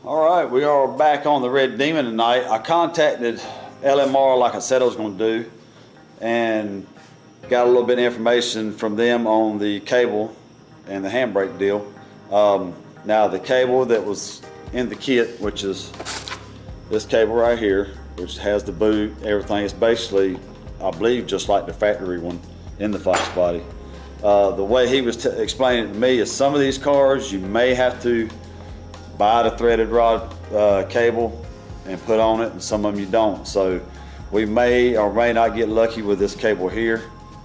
All right, we are back on the Red Demon tonight. I contacted LMR like I said I was going to do and got a little bit of information from them on the cable and the handbrake deal. Now the cable that was in the kit, which is this cable right here, which has the boot, everything, is basically, I believe, just like the factory one in the Fox body. The way he was explaining it to me is some of these cars you may have to buy the threaded rod cable and put on it, and some of them you don't. So we may or may not get lucky with this cable here.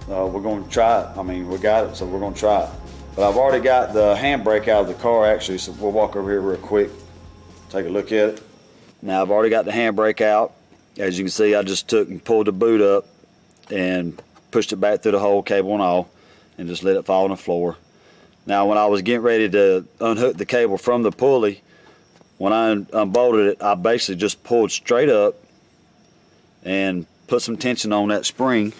We're going to try it. I mean, we got it, so we're going to try it. But I've already got the handbrake out of the car actually, so we'll walk over here real quick, take a look at it. Now I've already got the handbrake out. As you can see, I just took and pulled the boot up and pushed it back through the whole cable and all, and just let it fall on the floor. Now when I was getting ready to unhook the cable from the pulley, when I unbolted it, I basically just pulled straight up and put some tension on that spring.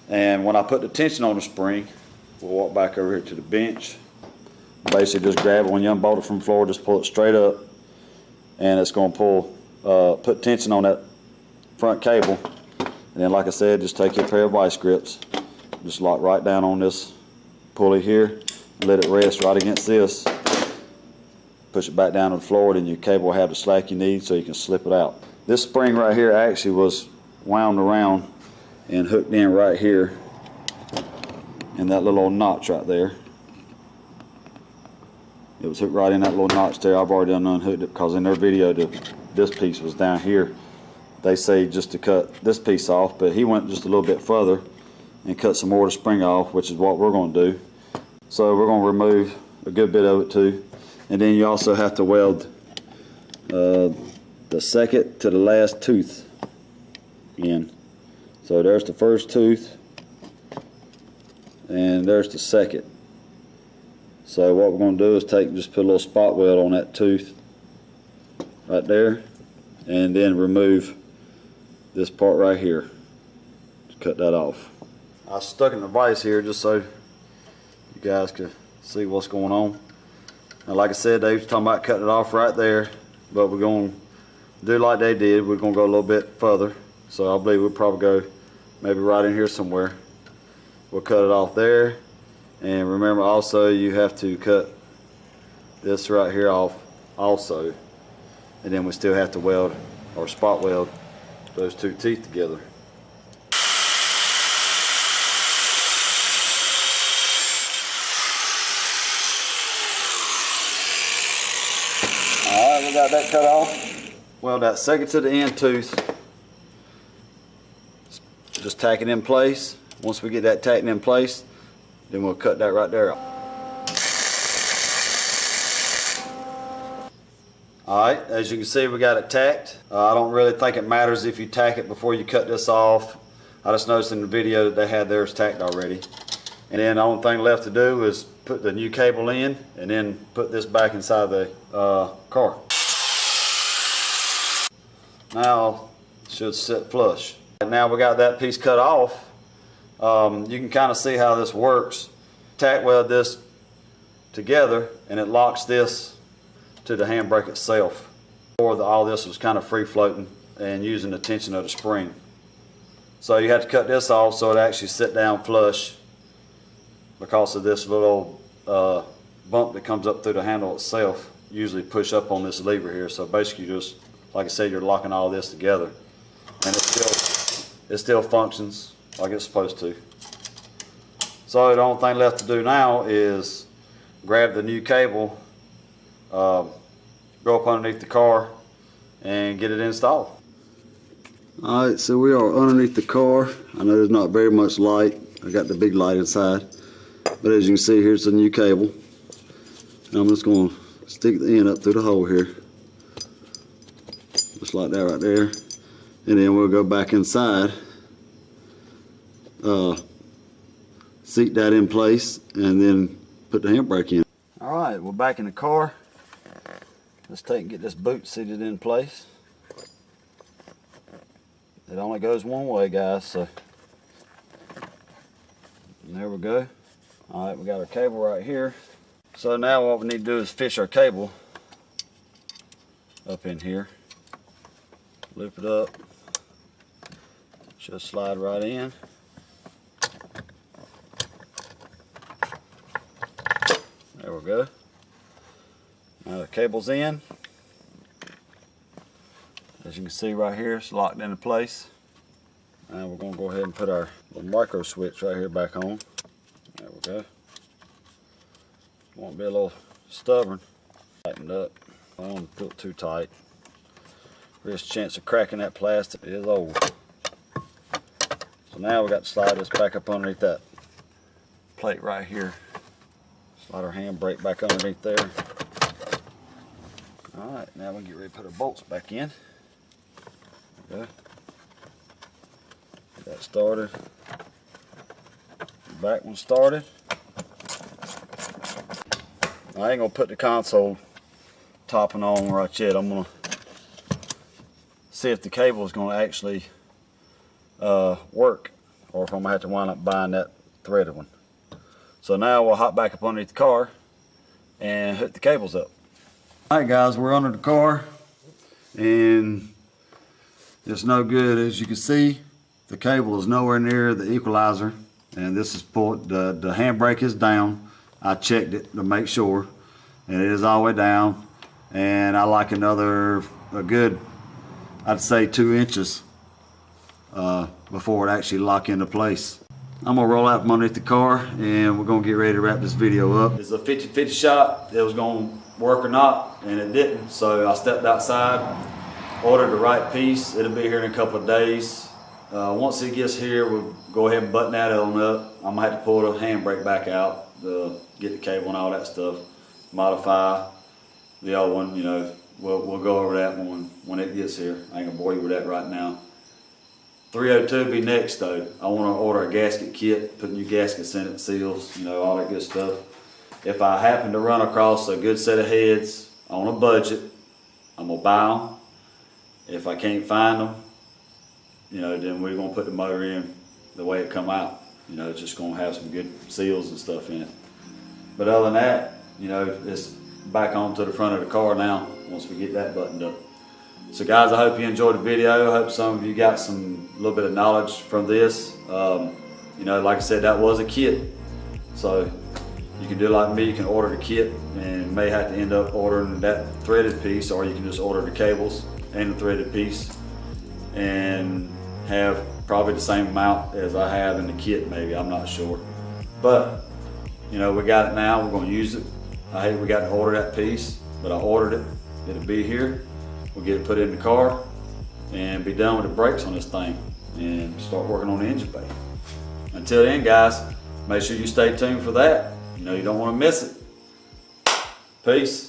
And when I put the tension on the spring, we'll walk back over here to the bench. Basically just grab it when you unbolt it from the floor, just pull it straight up, and it's going to pull, put tension on that front cable. And then like I said, just take your pair of vice grips, just lock right down on this pulley here, let it rest right against this, push it back down to the floor, and your cable will have the slack you need so you can slip it out. This spring right here actually was wound around and hooked in right here in that little old notch right there. It was hooked right in that little notch there. I've already unhooked it because in their video this piece was down here. They say just to cut this piece off, but he went just a little bit further and cut some more of the spring off, which is what we're going to do. So we're going to remove a good bit of it too. And then you also have to weld the second to the last tooth in. So there's the first tooth and there's the second. So what we're going to do is just put a little spot weld on that tooth right there, and then remove this part right here. Just cut that off. I stuck in the vise here just so you guys could see what's going on. Now like I said, they was talking about cutting it off right there, but we're going to do like they did. We're going to go a little bit further. So I believe we'll probably go maybe right in here somewhere. We'll cut it off there. And remember also, you have to cut this right here off also. And then we still have to weld or spot weld those two teeth together. Alright, we got that cut off. Weld that second to the end tooth. Just tack it in place. Once we get that tacked in place, then we'll cut that right there. Alright, as you can see, we got it tacked. I don't really think it matters if you tack it before you cut this off. I just noticed in the video that they had theirs tacked already. And then the only thing left to do is put the new cable in and then put this back inside the car. Now it should sit flush. Now we got that piece cut off. You can kind of see how this works. Tack weld this together and it locks this to the handbrake itself. Before all this was kind of free floating and using the tension of the spring. So you have to cut this off so it actually sit down flush because of this little bump that comes up through the handle itself. Usually push up on this lever here. So basically just, like I said, you're locking all this together. And it still functions like it's supposed to. So the only thing left to do now is grab the new cable, go up underneath the car and get it installed. Alright, so we are underneath the car. I know there's not very much light. I got the big light inside. But as you can see, here's the new cable. And I'm just going to stick the end up through the hole here. Just like that right there. And then we'll go back inside, seat that in place, and then put the handbrake in. Alright, we're back in the car. Let's take and get this boot seated in place. It only goes one way, guys, so there we go. Alright, we got our cable right here. So now what we need to do is fish our cable up in here. Loop it up. Should slide right in. There we go. Now the cable's in. As you can see right here, it's locked into place. Now we're going to go ahead and put our little micro switch right here back on. There we go. Won't be a little stubborn. Tightened up. I don't want to put it too tight. There's a chance of cracking that plastic. It is old. So now we got to slide this back up underneath that plate right here. Slide our handbrake back underneath there. Alright, now we can get ready to put our bolts back in. There we go. Get that started. The back one started. I ain't gonna put the console topping on right yet. I'm gonna see if the cable is gonna actually work, or if I'm gonna have to wind up buying that threaded one. So now we'll hop back up underneath the car and hook the cables up. Alright guys, we're under the car and it's no good. As you can see, the cable is nowhere near the equalizer, and this is pulled, the handbrake is down. I checked it to make sure, and it is all the way down, and I like a good, I'd say 2 inches before it actually lock into place. I'm gonna roll out from underneath the car and we're gonna get ready to wrap this video up. It's a 50-50 shot. It was gonna work or not, and it didn't. So I stepped outside, ordered the right piece. It'll be here in a couple of days. Once it gets here, we'll go ahead and button that on up. I'm gonna have to pull the handbrake back out to get the cable and all that stuff. Modify the old one, you know. We'll go over that one when it gets here. I ain't gonna bore you with that right now. 302 be next though. I want to order a gasket kit, put new gaskets in it, seals, you know, all that good stuff. If I happen to run across a good set of heads on a budget, I'm gonna buy them. If I can't find them, you know, then we're gonna put the motor in the way it come out. You know, it's just gonna have some good seals and stuff in it. But other than that, you know, it's back onto the front of the car now once we get that buttoned up. So guys, I hope you enjoyed the video. I hope some of you got a little bit of knowledge from this. You know, like I said, that was a kit. So you can do like me, you can order the kit and may have to end up ordering that threaded piece, or you can just order the cables and the threaded piece and have probably the same amount as I have in the kit, maybe, I'm not sure. But, you know, we got it now, we're gonna use it. I hate we got to order that piece, but I ordered it, it'll be here. We'll get it put in the car and be done with the brakes on this thing and start working on the engine bay. Until then guys, make sure you stay tuned for that. You know, you don't want to miss it. Peace.